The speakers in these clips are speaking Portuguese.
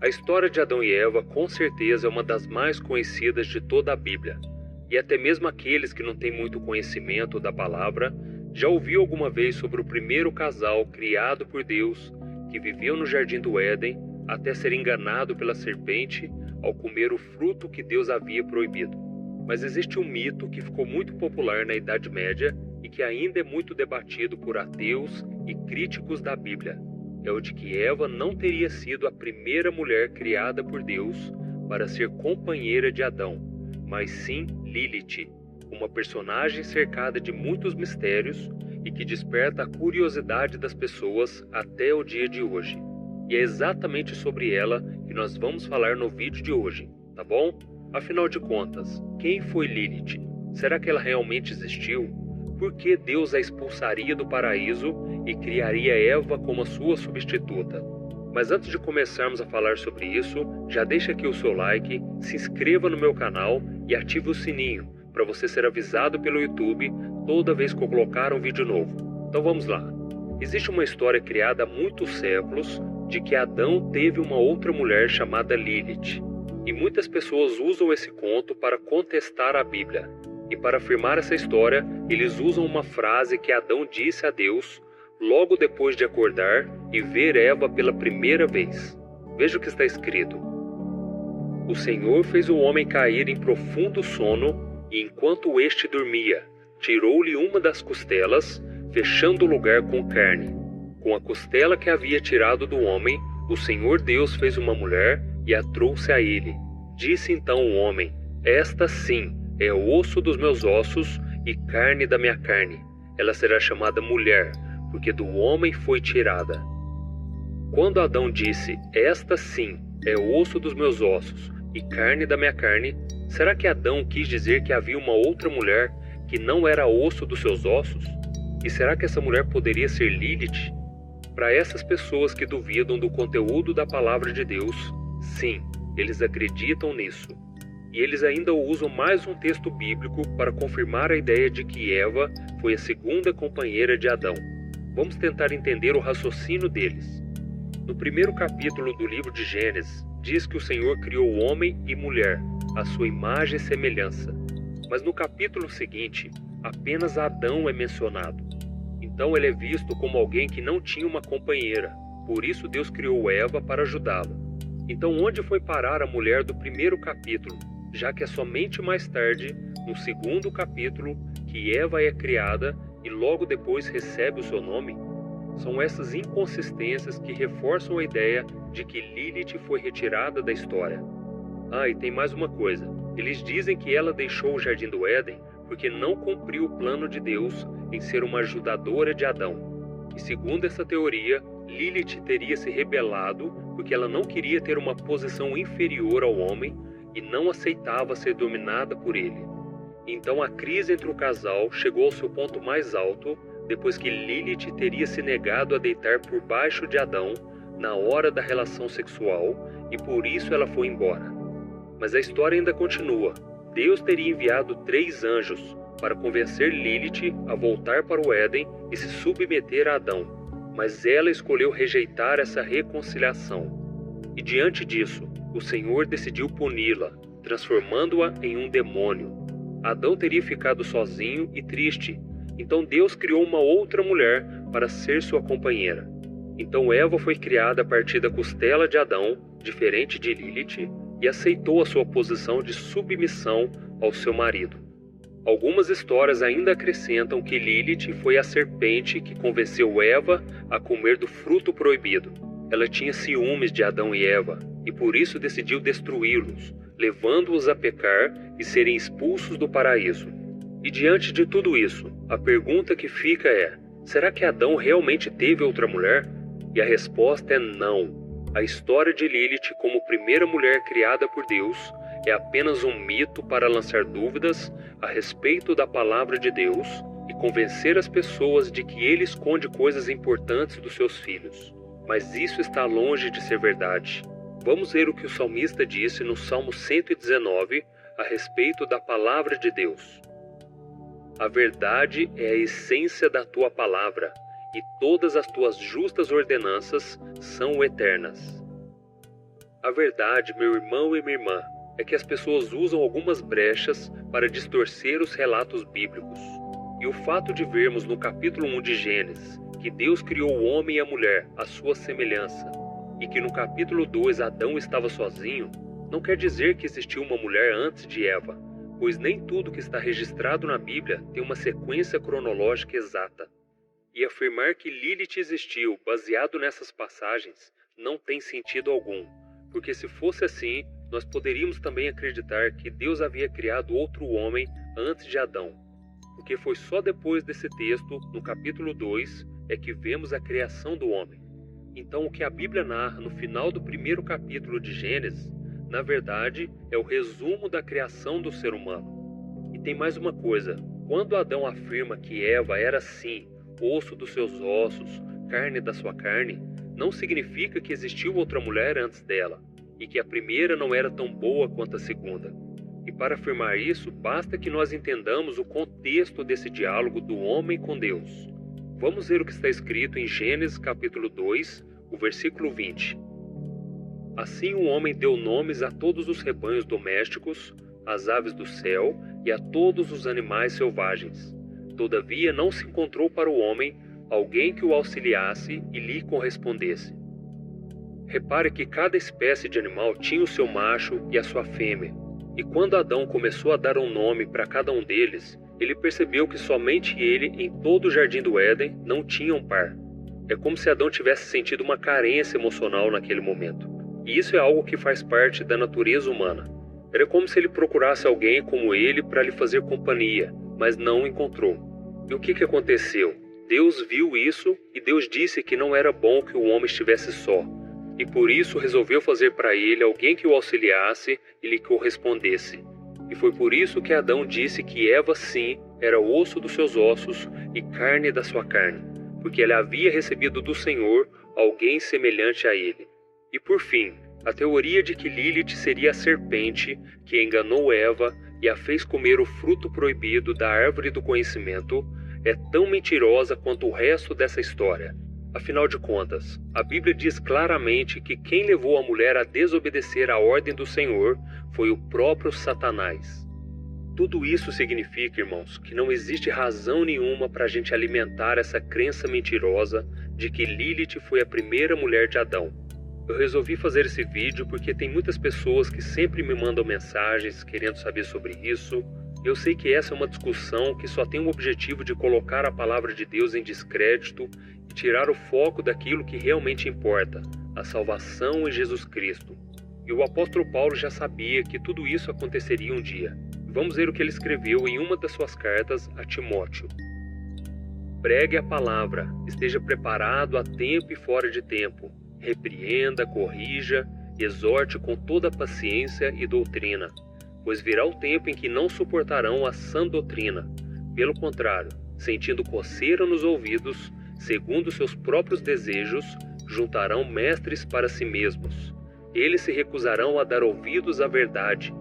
A história de Adão e Eva com certeza é uma das mais conhecidas de toda a Bíblia. E até mesmo aqueles que não têm muito conhecimento da palavra já ouviu alguma vez sobre o primeiro casal criado por Deus que viveu no jardim do Éden até ser enganado pela serpente ao comer o fruto que Deus havia proibido. Mas existe um mito que ficou muito popular na Idade Média e que ainda é muito debatido por ateus e críticos da Bíblia. É o de que Eva não teria sido a primeira mulher criada por Deus para ser companheira de Adão, mas sim Lilith, uma personagem cercada de muitos mistérios e que desperta a curiosidade das pessoas até o dia de hoje. E é exatamente sobre ela que nós vamos falar no vídeo de hoje, tá bom? Afinal de contas, quem foi Lilith? Será que ela realmente existiu? Por que Deus a expulsaria do paraíso e criaria Eva como a sua substituta? Mas antes de começarmos a falar sobre isso, já deixa aqui o seu like, se inscreva no meu canal e ative o sininho para você ser avisado pelo YouTube toda vez que eu colocar um vídeo novo. Então vamos lá. Existe uma história criada há muitos séculos de que Adão teve uma outra mulher chamada Lilith. E muitas pessoas usam esse conto para contestar a Bíblia. E para afirmar essa história, eles usam uma frase que Adão disse a Deus logo depois de acordar e ver Eva pela primeira vez. Veja o que está escrito. O Senhor fez o homem cair em profundo sono e enquanto este dormia, tirou-lhe uma das costelas, fechando o lugar com carne. Com a costela que havia tirado do homem, o Senhor Deus fez uma mulher e a trouxe a ele. Disse então o homem, esta sim é osso dos meus ossos e carne da minha carne. Ela será chamada mulher, porque do homem foi tirada. Quando Adão disse, esta sim é osso dos meus ossos e carne da minha carne, será que Adão quis dizer que havia uma outra mulher que não era osso dos seus ossos? E será que essa mulher poderia ser Lilith? Para essas pessoas que duvidam do conteúdo da palavra de Deus, sim, eles acreditam nisso. E eles ainda usam mais um texto bíblico para confirmar a ideia de que Eva foi a segunda companheira de Adão. Vamos tentar entender o raciocínio deles. No primeiro capítulo do livro de Gênesis, diz que o Senhor criou homem e mulher, à sua imagem e semelhança. Mas no capítulo seguinte, apenas Adão é mencionado. Então ele é visto como alguém que não tinha uma companheira, por isso Deus criou Eva para ajudá-la. Então onde foi parar a mulher do primeiro capítulo? Já que é somente mais tarde, no segundo capítulo, que Eva é criada e logo depois recebe o seu nome? São essas inconsistências que reforçam a ideia de que Lilith foi retirada da história. E tem mais uma coisa. Eles dizem que ela deixou o Jardim do Éden porque não cumpriu o plano de Deus em ser uma ajudadora de Adão. E segundo essa teoria, Lilith teria se rebelado porque ela não queria ter uma posição inferior ao homem e não aceitava ser dominada por ele. Então a crise entre o casal chegou ao seu ponto mais alto depois que Lilith teria se negado a deitar por baixo de Adão na hora da relação sexual e por isso ela foi embora. Mas a história ainda continua. Deus teria enviado 3 anjos para convencer Lilith a voltar para o Éden e se submeter a Adão, mas ela escolheu rejeitar essa reconciliação. E diante disso, o Senhor decidiu puni-la, transformando-a em um demônio. Adão teria ficado sozinho e triste, então Deus criou uma outra mulher para ser sua companheira. Então Eva foi criada a partir da costela de Adão, diferente de Lilith, e aceitou a sua posição de submissão ao seu marido. Algumas histórias ainda acrescentam que Lilith foi a serpente que convenceu Eva a comer do fruto proibido. Ela tinha ciúmes de Adão e Eva, e por isso decidiu destruí-los, levando-os a pecar e serem expulsos do paraíso. E diante de tudo isso, a pergunta que fica é, será que Adão realmente teve outra mulher? E a resposta é não. A história de Lilith como primeira mulher criada por Deus é apenas um mito para lançar dúvidas a respeito da palavra de Deus e convencer as pessoas de que ele esconde coisas importantes dos seus filhos. Mas isso está longe de ser verdade. Vamos ver o que o salmista disse no Salmo 119 a respeito da palavra de Deus. A verdade é a essência da tua palavra, e todas as tuas justas ordenanças são eternas. A verdade, meu irmão e minha irmã, é que as pessoas usam algumas brechas para distorcer os relatos bíblicos. E o fato de vermos no capítulo 1 de Gênesis que Deus criou o homem e a mulher à sua semelhança, e que no capítulo 2 Adão estava sozinho, não quer dizer que existiu uma mulher antes de Eva, pois nem tudo que está registrado na Bíblia tem uma sequência cronológica exata. E afirmar que Lilith existiu baseado nessas passagens não tem sentido algum, porque se fosse assim, nós poderíamos também acreditar que Deus havia criado outro homem antes de Adão, porque foi só depois desse texto, no capítulo 2, é que vemos a criação do homem. Então o que a Bíblia narra no final do primeiro capítulo de Gênesis, na verdade, é o resumo da criação do ser humano. E tem mais uma coisa, quando Adão afirma que Eva era sim osso dos seus ossos, carne da sua carne, não significa que existiu outra mulher antes dela, e que a primeira não era tão boa quanto a segunda. E para afirmar isso, basta que nós entendamos o contexto desse diálogo do homem com Deus. Vamos ver o que está escrito em Gênesis capítulo 2, o versículo 20. Assim o homem deu nomes a todos os rebanhos domésticos, às aves do céu e a todos os animais selvagens. Todavia não se encontrou para o homem alguém que o auxiliasse e lhe correspondesse. Repare que cada espécie de animal tinha o seu macho e a sua fêmea, e quando Adão começou a dar um nome para cada um deles, ele percebeu que somente ele, em todo o jardim do Éden, não tinha um par. É como se Adão tivesse sentido uma carência emocional naquele momento. E isso é algo que faz parte da natureza humana. Era como se ele procurasse alguém como ele para lhe fazer companhia, mas não encontrou. E o que aconteceu? Deus viu isso e Deus disse que não era bom que o homem estivesse só. E por isso resolveu fazer para ele alguém que o auxiliasse e lhe correspondesse. E foi por isso que Adão disse que Eva sim era osso dos seus ossos e carne da sua carne, porque ele havia recebido do Senhor alguém semelhante a ele. E por fim, a teoria de que Lilith seria a serpente que enganou Eva e a fez comer o fruto proibido da árvore do conhecimento é tão mentirosa quanto o resto dessa história. Afinal de contas, a Bíblia diz claramente que quem levou a mulher a desobedecer à ordem do Senhor foi o próprio Satanás. Tudo isso significa, irmãos, que não existe razão nenhuma para a gente alimentar essa crença mentirosa de que Lilith foi a primeira mulher de Adão. Eu resolvi fazer esse vídeo porque tem muitas pessoas que sempre me mandam mensagens querendo saber sobre isso. Eu sei que essa é uma discussão que só tem o objetivo de colocar a palavra de Deus em descrédito e tirar o foco daquilo que realmente importa, a salvação em Jesus Cristo. E o apóstolo Paulo já sabia que tudo isso aconteceria um dia. Vamos ver o que ele escreveu em uma das suas cartas a Timóteo. Pregue a palavra, esteja preparado a tempo e fora de tempo. Repreenda, corrija, exorte com toda paciência e doutrina, pois virá o tempo em que não suportarão a sã doutrina. Pelo contrário, sentindo coceira nos ouvidos, segundo seus próprios desejos, juntarão mestres para si mesmos. Eles se recusarão a dar ouvidos à verdade,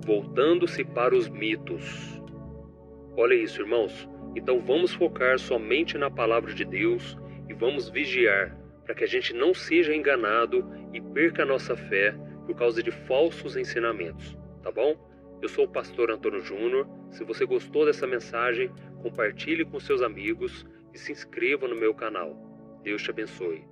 voltando-se para os mitos. Olha isso, irmãos. Então vamos focar somente na palavra de Deus e vamos vigiar, para que a gente não seja enganado e perca a nossa fé por causa de falsos ensinamentos, tá bom? Eu sou o pastor Antônio Júnior. Se você gostou dessa mensagem, compartilhe com seus amigos e se inscreva no meu canal. Deus te abençoe.